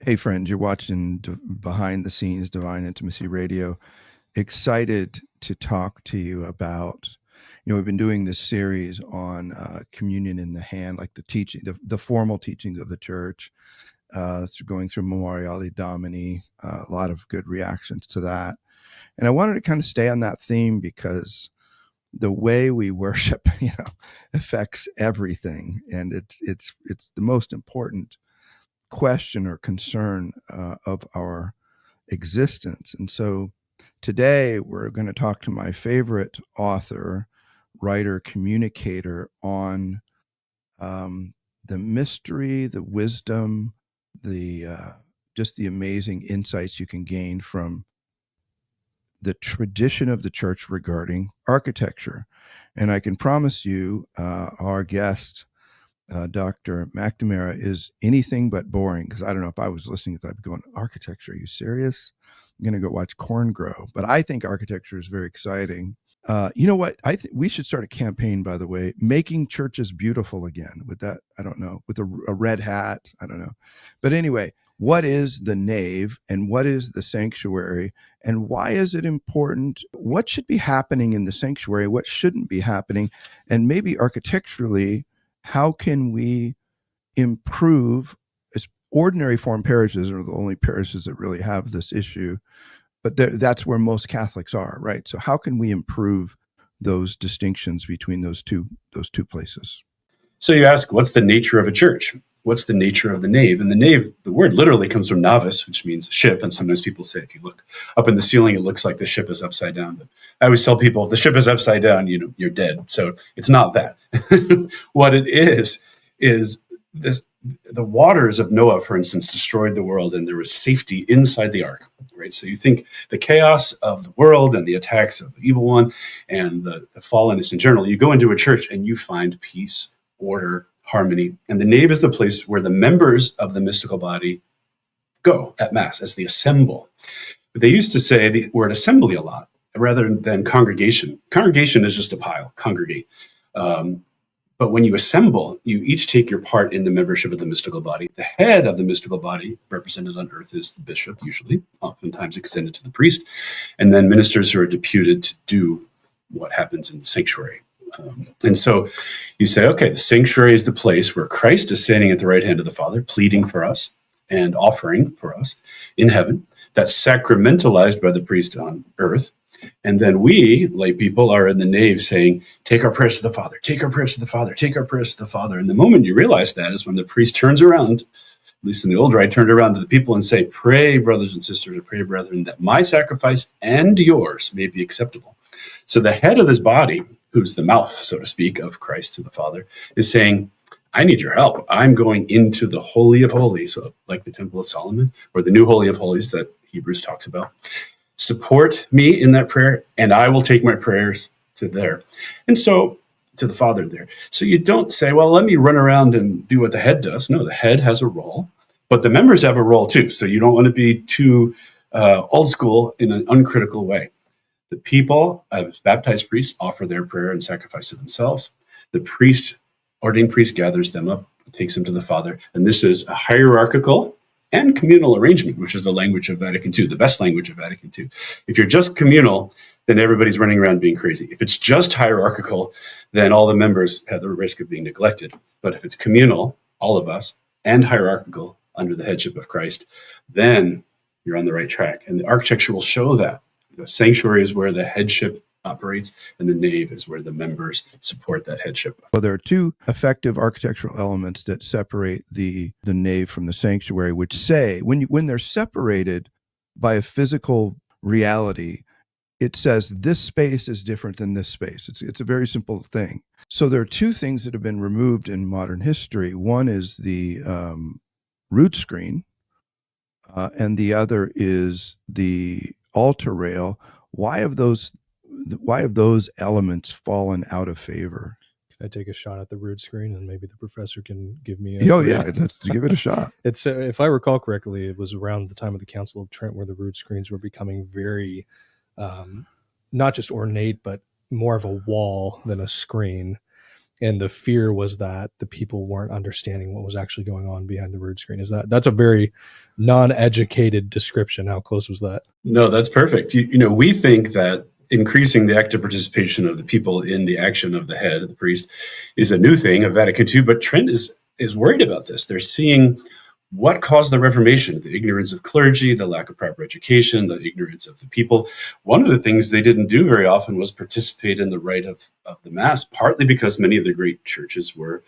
Hey, friends, you're watching Behind the Scenes Divine Intimacy Radio. Excited to talk to you about, we've been doing this series on communion in the hand, like the teaching, the formal teachings of the church, going through Memoriale Domini, a lot of good reactions to that. And I wanted to kind of stay on that theme because the way we worship, affects everything. And it's the most important question or concern of our existence. And so today we're going to talk to my favorite author, writer, communicator on the mystery, the wisdom, the just the amazing insights you can gain from the tradition of the church regarding architecture. And I can promise you, our guest, Dr. McNamara, is anything but boring, because I don't know, if I was listening to that, I'd be going, architecture, are you serious? I'm going to go watch corn grow. But I think architecture is very exciting. You know what? I think we should start a campaign, by the way, making churches beautiful again. With that, I don't know, with a red hat, I don't know. But anyway, what is the nave and what is the sanctuary and why is it important? What should be happening in the sanctuary? What shouldn't be happening? And maybe architecturally, how can we improve? As ordinary form parishes are the only parishes that really have this issue, but that's where most Catholics are, right? So how can we improve those distinctions between those two places? So you ask, what's the nature of a church? What's the nature of the nave? And the nave, the word literally comes from navis, which means ship. And sometimes people say, if you look up in the ceiling, it looks like the ship is upside down. But I always tell people, if the ship is upside down, you're dead. So it's not that. What it is this. The waters of Noah, for instance, destroyed the world, and there was safety inside the ark, right? So you think the chaos of the world and the attacks of the evil one and the fallenness in general, you go into a church and you find peace, order, harmony. And the nave is the place where the members of the mystical body go at Mass as they assemble. But they used to say the word assembly a lot rather than congregation. Congregation is just a pile, congregate. But when you assemble, you each take your part in the membership of the mystical body. The head of the mystical body, represented on earth, is the bishop, usually, oftentimes extended to the priest, and then ministers who are deputed to do what happens in the sanctuary. And so you say, okay, the sanctuary is the place where Christ is standing at the right hand of the Father, pleading for us and offering for us in heaven. That's sacramentalized by the priest on earth. And then we, lay people, are in the nave saying, take our prayers to the Father, take our prayers to the Father, take our prayers to the Father. And the moment you realize that is when the priest turns around, at least in the old rite, turned around to the people and say, pray, brothers and sisters, or pray, brethren, that my sacrifice and yours may be acceptable. So the head of this body, who's the mouth, so to speak, of Christ to the Father, is saying, I need your help. I'm going into the Holy of Holies, so like the Temple of Solomon, or the new Holy of Holies that Hebrews talks about. Support me in that prayer, and I will take my prayers to there. And so, to the Father there. So you don't say, well, let me run around and do what the head does. No, the head has a role, but the members have a role too. So you don't want to be too old school in an uncritical way. The people, as baptized priests, offer their prayer and sacrifice to themselves. The priest, ordained priest, gathers them up, takes them to the Father. And this is a hierarchical and communal arrangement, which is the language of Vatican II, the best language of Vatican II. If you're just communal, then everybody's running around being crazy. If it's just hierarchical, then all the members have the risk of being neglected. But if it's communal, all of us, and hierarchical under the headship of Christ, then you're on the right track. And the architecture will show that. The sanctuary is where the headship operates, and the nave is where the members support that headship. Well, there are two effective architectural elements that separate the nave from the sanctuary, which say when they're separated by a physical reality, it says this space is different than this space. It's a very simple thing. So there are two things that have been removed in modern history. One is the rood screen, and the other is the altar rail. Why have those elements fallen out of favor? Can I take a shot at the rood screen, and maybe the professor can give me let's give it a shot. It's if I recall correctly, it was around the time of the Council of Trent where the rood screens were becoming very not just ornate, but more of a wall than a screen. And the fear was that the people weren't understanding what was actually going on behind the rood screen. That's a very non-educated description. How close was that? No, that's perfect. We think that increasing the active participation of the people in the action of the head, the priest, is a new thing of Vatican II, but Trent is worried about this. They're seeing what caused the Reformation, the ignorance of clergy, the lack of proper education, the ignorance of the people. One of the things they didn't do very often was participate in the rite of the Mass, partly because many of the great churches were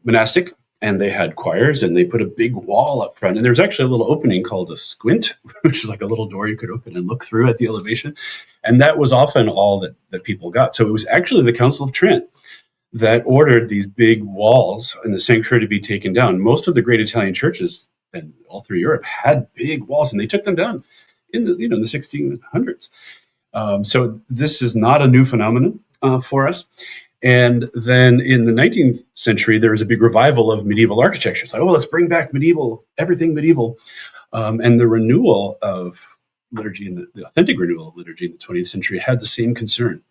monastic, and they had choirs, and they put a big wall up front. And there's actually a little opening called a squint, which is like a little door you could open and look through at the elevation. And that was often all that people got. So it was actually the Council of Trent that ordered these big walls in the sanctuary to be taken down. Most of the great Italian churches and all through Europe had big walls, and they took them down in the 1600s. So this is not a new phenomenon for us. And then in the 19th century, there was a big revival of medieval architecture. It's like, let's bring back everything medieval. And the renewal of liturgy, and the authentic renewal of liturgy in the 20th century had the same concern.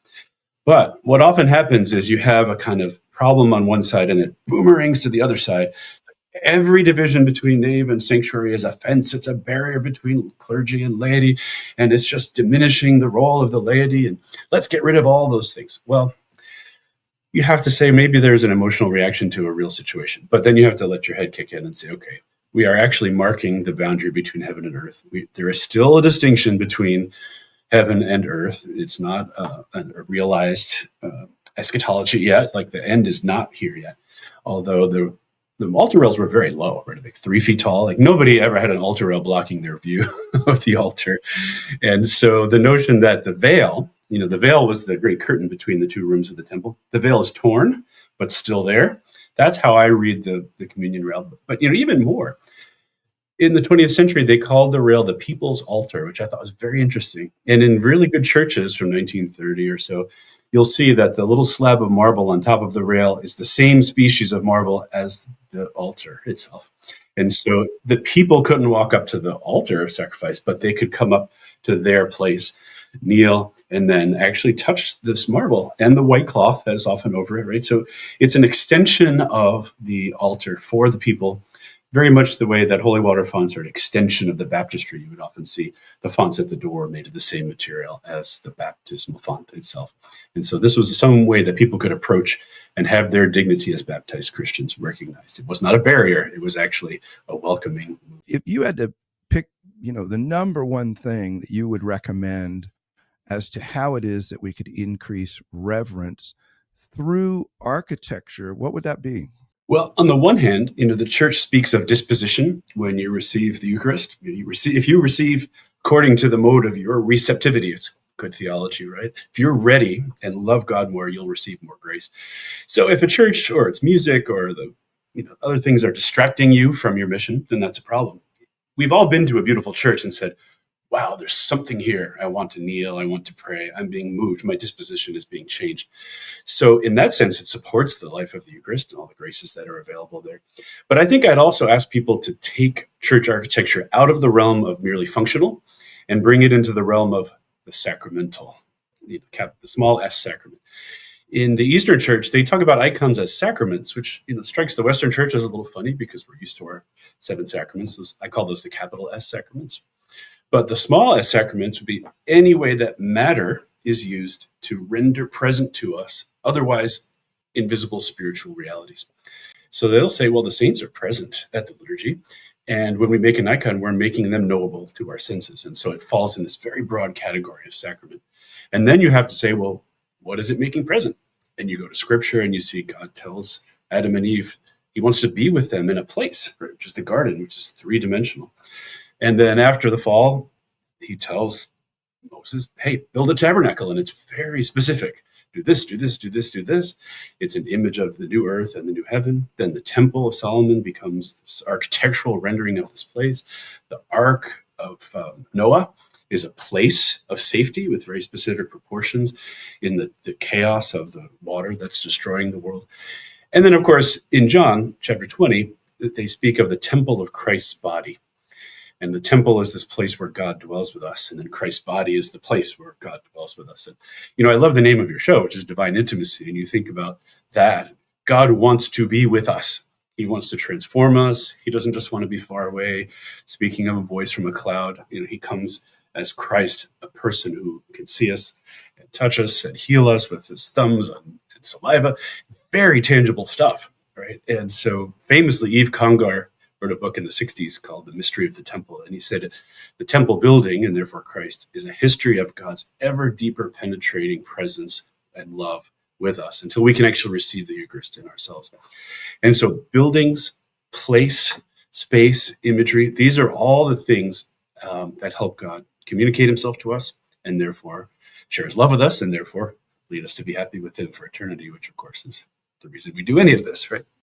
But what often happens is you have a kind of problem on one side and it boomerangs to the other side. Every division between nave and sanctuary is a fence. It's a barrier between clergy and laity, and it's just diminishing the role of the laity. And let's get rid of all those things. Well, you have to say maybe there's an emotional reaction to a real situation, but then you have to let your head kick in and say, okay, we are actually marking the boundary between heaven and earth. There is still a distinction between heaven and earth. It's not a realized eschatology yet. Like the end is not here yet. Although the altar rails were very low, right? Like 3 feet tall. Like nobody ever had an altar rail blocking their view of the altar. And so the notion that the veil was the great curtain between the two rooms of the temple. The veil is torn, but still there. That's how I read the communion rail. But even more, in the 20th century, they called the rail the people's altar, which I thought was very interesting. And in really good churches from 1930 or so, you'll see that the little slab of marble on top of the rail is the same species of marble as the altar itself. And so the people couldn't walk up to the altar of sacrifice, but they could come up to their place, kneel, and then actually touch this marble and the white cloth that is often over it, right? So it's an extension of the altar for the people, very much the way that holy water fonts are an extension of the baptistry. You would often see the fonts at the door made of the same material as the baptismal font itself. And so this was some way that people could approach and have their dignity as baptized Christians recognized. It was not a barrier. It was actually a welcoming. If you had to pick, the number one thing that you would recommend as to how it is that we could increase reverence through architecture, what would that be? Well, on the one hand, the church speaks of disposition when you receive the Eucharist. If you receive according to the mode of your receptivity, it's good theology, right? If you're ready and love God more, you'll receive more grace. So if a church or its music or the other things are distracting you from your mission, then that's a problem. We've all been to a beautiful church and said, wow, there's something here. I want to kneel. I want to pray. I'm being moved. My disposition is being changed. So in that sense, it supports the life of the Eucharist and all the graces that are available there. But I think I'd also ask people to take church architecture out of the realm of merely functional and bring it into the realm of the sacramental, the small s sacrament. In the Eastern Church, they talk about icons as sacraments, which strikes the Western Church as a little funny because we're used to our 7 sacraments. I call those the capital S sacraments. But the small s sacraments would be any way that matter is used to render present to us otherwise invisible spiritual realities. So they'll say, well, the saints are present at the liturgy. And when we make an icon, we're making them knowable to our senses. And so it falls in this very broad category of sacrament. And then you have to say, well, what is it making present? And you go to Scripture and you see God tells Adam and Eve he wants to be with them in a place, right, which is the garden, which is 3-dimensional. And then after the fall, he tells Moses, hey, build a tabernacle. And it's very specific. Do this, do this, do this, do this. It's an image of the new earth and the new heaven. Then the Temple of Solomon becomes this architectural rendering of this place. The Ark of Noah is a place of safety with very specific proportions in the chaos of the water that's destroying the world. And then, of course, in John chapter 20, they speak of the temple of Christ's body. And the temple is this place where God dwells with us. And then Christ's body is the place where God dwells with us. And, I love the name of your show, which is Divine Intimacy. And you think about that. God wants to be with us. He wants to transform us. He doesn't just want to be far away, speaking of a voice from a cloud. He comes as Christ, a person who can see us and touch us and heal us with his thumbs and saliva. Very tangible stuff, right? And so famously, Yves Congar wrote a book in the 60s called The Mystery of the Temple. And he said, the temple building, and therefore Christ, is a history of God's ever deeper penetrating presence and love with us until we can actually receive the Eucharist in ourselves. And so buildings, place, space, imagery, these are all the things that help God communicate himself to us and therefore share his love with us and therefore lead us to be happy with him for eternity, which of course is the reason we do any of this, right?